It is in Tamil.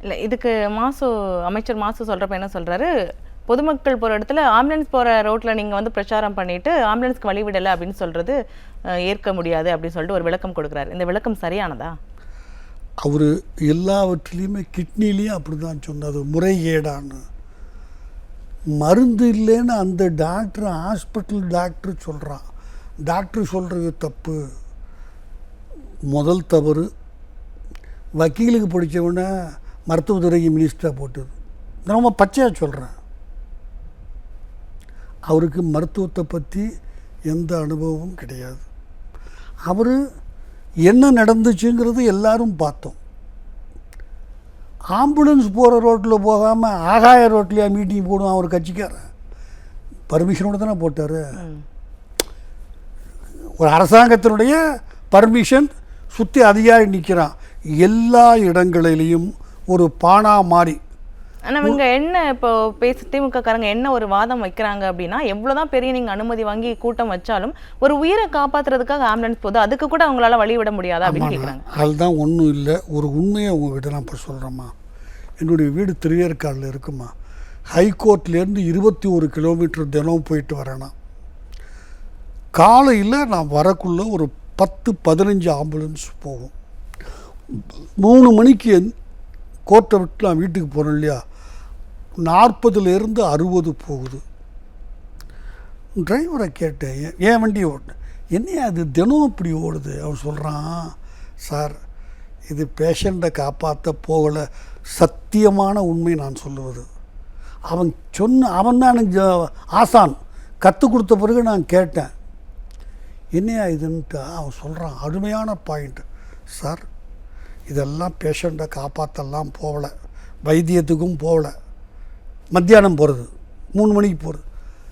இல்லை, இதுக்கு அமைச்சர் மாசு சொல்கிறப்ப என்ன சொல்கிறாரு, பொதுமக்கள் போகிற இடத்துல ஆம்புலன்ஸ் போகிற ரோட்டில் நீங்கள் வந்து பிரச்சாரம் பண்ணிவிட்டு ஆம்புலன்ஸ்க்கு வழிவிடலை அப்படின்னு சொல்கிறது ஏற்க முடியாது அப்படின்னு சொல்லிட்டு ஒரு விளக்கம் கொடுக்குறாரு. இந்த விளக்கம் சரியானதா? அவர் எல்லாவற்றிலையுமே கிட்னிலையும் அப்படி தான் சொன்னது முறைகேடான்னு. மருந்து இல்லைன்னு அந்த டாக்டர் ஹாஸ்பிட்டல் டாக்டர் சொல்கிறான். டாக்டர் சொல்கிறது தப்பு. முதல் தவறு வக்கீலுக்கு படித்தவொடனே மருத்துவத்துறைக்கு மினிஸ்டராக போட்டது. நான் ரொம்ப பச்சையாக சொல்கிறேன். அவருக்கு மருத்துவத்தை பற்றி எந்த அனுபவமும் கிடையாது. அவர் என்ன நடந்துச்சுங்கிறது எல்லாரும் பார்த்தோம். ஆம்புலன்ஸ் போகிற ரோட்டில் போகாமல் ஆகாய ரோட்லையா மீட்டிங் போடுவான் ஒரு கட்சிக்காரன். பர்மிஷனோடு தானே போட்டார். ஒரு அரசாங்கத்தினுடைய பர்மிஷன் சுற்றி அதிகாரி நிற்கிறான். எல்லா இடங்களிலையும் ஒரு பானா மாறி. ஆனால் இவங்க என்ன இப்போ திமுக காரங்க என்ன ஒரு வாதம் வைக்கிறாங்க அப்படின்னா, எவ்வளோதான் பெரிய நீங்கள் அனுமதி வாங்கி கூட்டம் வச்சாலும் ஒரு உயிரை காப்பாற்றுறதுக்காக ஆம்புலன்ஸ் போகுது, அதுக்கு கூட அவங்களால வழி விட முடியாதா அப்படின்னு கேட்குறாங்க. அதுதான் ஒன்றும் இல்லை. ஒரு உண்மையை உங்ககிட்ட நான் இப்போ சொல்கிறேம்மா. என்னுடைய வீடு திருவேற்காடில் இருக்குமா. ஹைகோர்ட்லேருந்து 21 கிலோமீட்டர் தினம் போயிட்டு வரேன்னா. காலையில் நான் வரக்குள்ளே ஒரு 10-15 ஆம்புலன்ஸ் போகும். 3 மணிக்கு கோர்ட்டை விட்டு நான் வீட்டுக்கு போகிறேன் இல்லையா, 40லேருந்து 60 போகுது. டிரைவரை கேட்டேன், ஏன் வண்டி ஓட்டு என்னையா அது தினம் இப்படி ஓடுது? அவன் சொல்கிறான், சார் இது பேஷண்ட்டை காப்பாற்ற போகலை. சத்தியமான உண்மை நான் சொல்லுவது. அவன் தான் எனக்கு ஆசான். கற்றுக் கொடுத்த பிறகு நான் கேட்டேன், என்னையா இதுன்ட்டு. அவன் சொல்கிறான், அருமையான பாயிண்ட் சார், இதெல்லாம் பேஷண்ட்டை காப்பாற்றலாம் போகலை, வைத்தியத்துக்கும் போகலை. மத்தியானம் போகிறது, 3 மணிக்கு போகிறது.